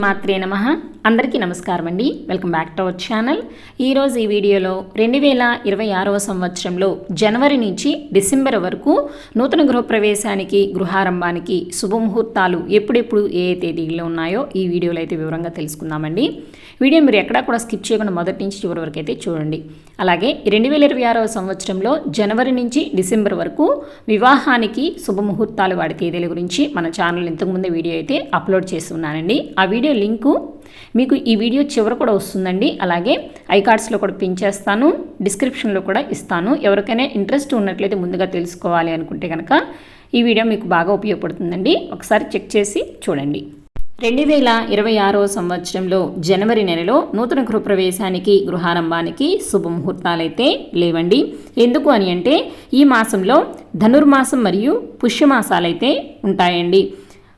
శ్రీమాత్రే నమః. అందరికీ నమస్కారం అండి. Welcome back to our channel. ఈరోజు ఈ వీడియోలో 2026వ సంవత్సరంలో జనవరి నుంచి డిసెంబర్ వరకు నూతన గృహప్రవేశానికి గృహారంభానికి శుభముహూర్తాలు ఎప్పుడెప్పుడు ఏ తేదీల్లో ఉన్నాయో ఈ వీడియోలో అయితే వివరంగా తెలుసుకుందామండి. వీడియో మీరు ఎక్కడా కూడా స్కిప్ చేయకుండా మొదటి నుంచి చివరి వరకు అయితే చూడండి. అలాగే 2026వ సంవత్సరంలో జనవరి నుంచి డిసెంబర్ వరకు వివాహానికి శుభముహూర్తాలు వాడి తేదీల గురించి మన ఛానల్ ఇంతకుముందే వీడియో అయితే అప్లోడ్ చేస్తున్నానండి. ఆ వీడియో లింకు మీకు ఈ వీడియో చివర కూడా వస్తుందండి. అలాగే ఐకార్డ్స్లో కూడా పిన్ చేస్తాను, డిస్క్రిప్షన్లో కూడా ఇస్తాను. ఎవరికైనా ఇంట్రెస్ట్ ఉన్నట్లయితే ముందుగా తెలుసుకోవాలి అనుకుంటే కనుక ఈ వీడియో మీకు బాగా ఉపయోగపడుతుందండి. ఒకసారి చెక్ చేసి చూడండి. 2026వ సంవత్సరంలో జనవరి నెలలో నూతన గృహప్రవేశానికి గృహారంభానికి శుభముహూర్తాలైతే లేవండి. ఎందుకు అని అంటే ఈ మాసంలో ధనుర్మాసం మరియు పుష్యమాసాలైతే ఉంటాయండి.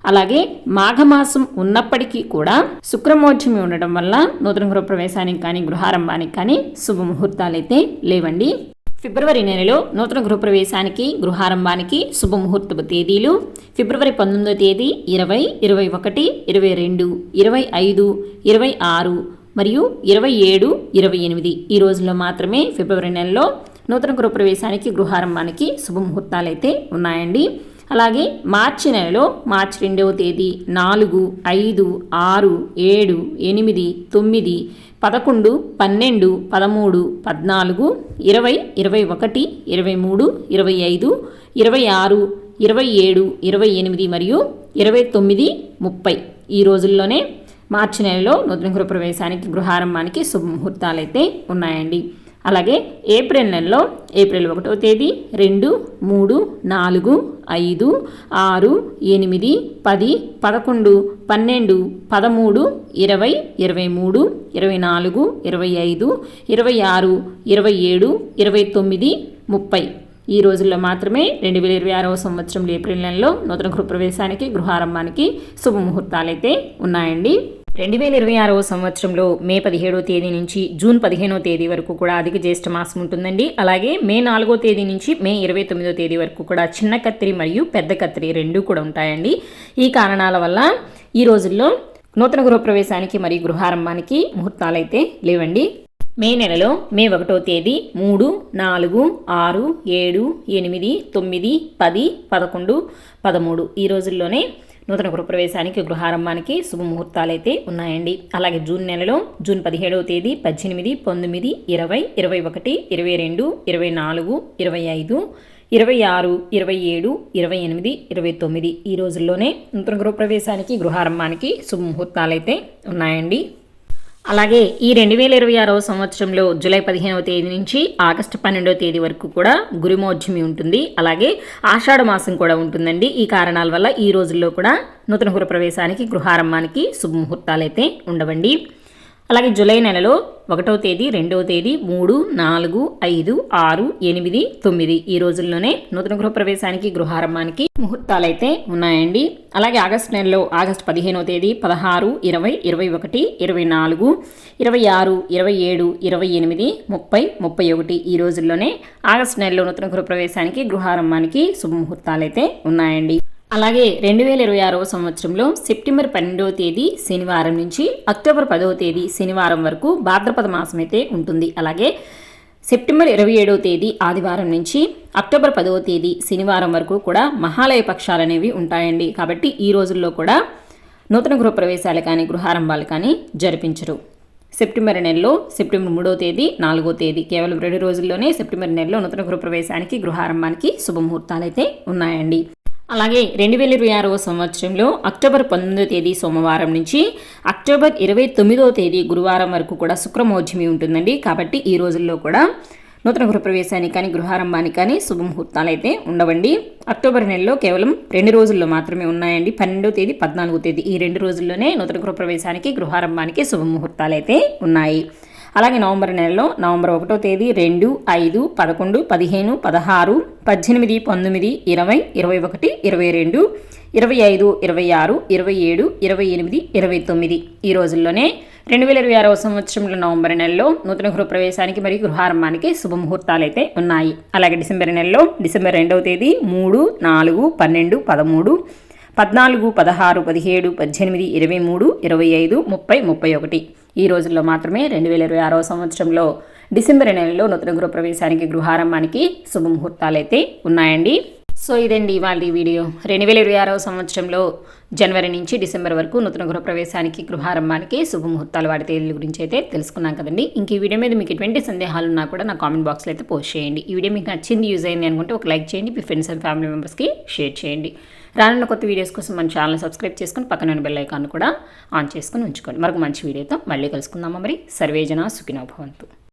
అలాగే మాఘమాసం ఉన్నప్పటికీ కూడా శుక్రమోర్చమి ఉండడం వల్ల నూతన గృహప్రవేశానికి కానీ గృహారంభానికి కానీ శుభముహూర్తాలు అయితే లేవండి. ఫిబ్రవరి నెలలో నూతన గృహప్రవేశానికి గృహారంభానికి శుభముహూర్తపు తేదీలు ఫిబ్రవరి 19వ తేదీ 20, 21, 22, 25, 26 మరియు 27, 28 ఈ రోజుల్లో మాత్రమే ఫిబ్రవరి నెలలో నూతన గృహప్రవేశానికి గృహారంభానికి శుభముహూర్తాలు అయితే ఉన్నాయండి. అలాగే మార్చి నెలలో మార్చి 2వ తేదీ 4, 5, 6, 7, 8, 9, 11, 12, 13, 14, 20, 21, 23, 25, 26, 27, 28 మరియు 29, 30 ఈ రోజుల్లోనే మార్చి నెలలో నూతన గృహప్రవేశానికి గృహారంభానికి శుభముహూర్తాలు అయితే ఉన్నాయండి. అలాగే ఏప్రిల్ నెలలో ఏప్రిల్ 1వ తేదీ 2, 3, 4, 5, 6, 8, 10, 11, 12, 13, 20, 23, 24, 25, 26, 27, 29, 30 ఈ రోజుల్లో మాత్రమే 2026వ సంవత్సరం ఏప్రిల్ నెలలో నూతన గృహప్రవేశానికి గృహారంభానికి శుభముహూర్తాలు అయితే ఉన్నాయండి. 2026వ సంవత్సరంలో మే 17వ తేదీ నుంచి జూన్ 15వ తేదీ వరకు కూడా అధిక జ్యేష్ఠ మాసం ఉంటుందండి. అలాగే మే 4వ తేదీ నుంచి మే 29వ తేదీ వరకు కూడా చిన్న కత్తిరి మరియు పెద్ద కత్తిరి రెండూ కూడా ఉంటాయండి. ఈ కారణాల వల్ల ఈ రోజుల్లో నూతన గృహప్రవేశానికి మరియు గృహారంభానికి ముహూర్తాలు అయితే లేవండి. మే నెలలో మే 1వ తేదీ 3, 4, 6, 7, 8, 9, 10, 11, 13 ఈ రోజుల్లోనే నూతన గృహప్రవేశానికి గృహారంభానికి శుభముహూర్తాలు అయితే ఉన్నాయండి. అలాగే జూన్ నెలలో జూన్ 17వ తేదీ 18, 19, 20, 21, 22, 24, 25, 26, 27, 28, 29 ఈ రోజుల్లోనే నూతన గృహప్రవేశానికి గృహారంభానికి శుభముహూర్తాలు అయితే ఉన్నాయండి. అలాగే ఈ 2026వ సంవత్సరంలో జూలై 15వ తేదీ నుంచి ఆగస్టు 12వ తేదీ వరకు కూడా గురుమోర్చమి ఉంటుంది. అలాగే ఆషాఢ మాసం కూడా ఉంటుందండి. ఈ కారణాల వల్ల ఈ రోజుల్లో కూడా నూతన గృహప్రవేశానికి గృహారంభానికి శుభముహూర్తాలు అయితే ఉండవండి. అలాగే జూలై నెలలో 1వ తేదీ 2వ తేదీ 3, 4, 5, 6, 8, 9 ఈ రోజుల్లోనే నూతన గృహప్రవేశానికి గృహారంభానికి ముహూర్తాలు అయితే ఉన్నాయండి. అలాగే ఆగస్టు నెలలో ఆగస్టు 15వ తేదీ 16, 20, 21, 24, 26, 27, 28, 30, 31 ఈ రోజుల్లోనే ఆగస్టు నెలలో నూతన గృహప్రవేశానికి గృహారంభానికి శుభముహూర్తాలు అయితే ఉన్నాయండి. అలాగే 2026వ సంవత్సరంలో సెప్టెంబర్ 12వ తేదీ శనివారం నుంచి అక్టోబర్ 10వ తేదీ శనివారం వరకు భాద్రపద మాసం అయితే ఉంటుంది. అలాగే సెప్టెంబర్ 27వ తేదీ ఆదివారం నుంచి అక్టోబర్ 10వ తేదీ శనివారం వరకు కూడా మహాలయ పక్షాలు అనేవి ఉంటాయండి. కాబట్టి ఈ రోజుల్లో కూడా నూతన గృహప్రవేశాలు కానీ గృహారంభాలు కానీ జరిపించరు. సెప్టెంబర్ నెలలో సెప్టెంబర్ 3వ తేదీ 4వ తేదీ కేవలం 2 రోజుల్లోనే సెప్టెంబర్ నెలలో నూతన గృహప్రవేశానికి గృహారంభానికి శుభముహూర్తాలు అయితే ఉన్నాయండి. అలాగే 2026వ సంవత్సరంలో అక్టోబర్ 19వ తేదీ సోమవారం నుంచి అక్టోబర్ 29వ తేదీ గురువారం వరకు కూడా శుక్రమోర్చమి ఉంటుందండి. కాబట్టి ఈ రోజుల్లో కూడా నూతన గృహప్రవేశానికి కానీ గృహారంభానికి కానీ శుభముహూర్తాలు అయితే ఉండవండి. అక్టోబర్ నెలలో కేవలం 2 రోజుల్లో మాత్రమే ఉన్నాయండి. 12వ తేదీ 14వ తేదీ ఈ 2 రోజుల్లోనే నూతన గృహప్రవేశానికి గృహారంభానికి శుభముహూర్తాలు అయితే ఉన్నాయి. అలాగే నవంబర్ నెలలో నవంబర్ 1వ తేదీ 2, 5, 11, 15, 16, 18, 19, 20, 21, 22, 25, 26, 27, 28, 29 ఈ రోజుల్లోనే 2026వ సంవత్సరంలో నవంబర్ నెలలో నూతన గృహప్రవేశానికి మరియు గృహారంభానికి శుభముహూర్తాలు అయితే ఉన్నాయి. అలాగే డిసెంబర్ నెలలో డిసెంబర్ 2వ తేదీ 3, 4, 12, 13, 14, 16, 17, 18, 23, 25, 30, 31 ఈ రోజుల్లో మాత్రమే 2026వ సంవత్సరంలో డిసెంబర్ నెలలో నూతన గృహప్రవేశానికి గృహారంభానికి శుభముహూర్తాలు అయితే ఉన్నాయండి. సో ఇదండి ఇవాళ వీడియో. 2026వ సంవత్సరంలో జనవరి నుంచి డిసెంబర్ వరకు నూతన గృహప్రవేశానికి గృహారంభానికి శుభముహూర్తాలు వాటి తేదీల గురించి అయితే తెలుసుకున్నాం కదండి. ఇంక ఈ వీడియో మీద మీకు ఎటువంటి సందేహాలు ఉన్నా కూడా నా కామెంట్ బాక్స్లో అయితే పోస్ట్ చేయండి. ఈ వీడియో మీకు నచ్చింది, యూజ్ అయింది అనుకుంటే ఒక లైక్ చేయండి, మీ ఫ్రెండ్స్ అండ్ ఫ్యామిలీ మెంబర్స్కి షేర్ చేయండి. రానున్న కొత్త వీడియోస్ కోసం మన ఛానల్ సబ్స్క్రైబ్ చేసుకుని పక్కన బెల్ ఐకాన్ కూడా ఆన్ చేసుకుని ఉంచుకోండి. మరొక మంచి వీడియోతో మళ్ళీ కలుసుకుందామా మరి. సర్వేజన సుఖినో భవంతు.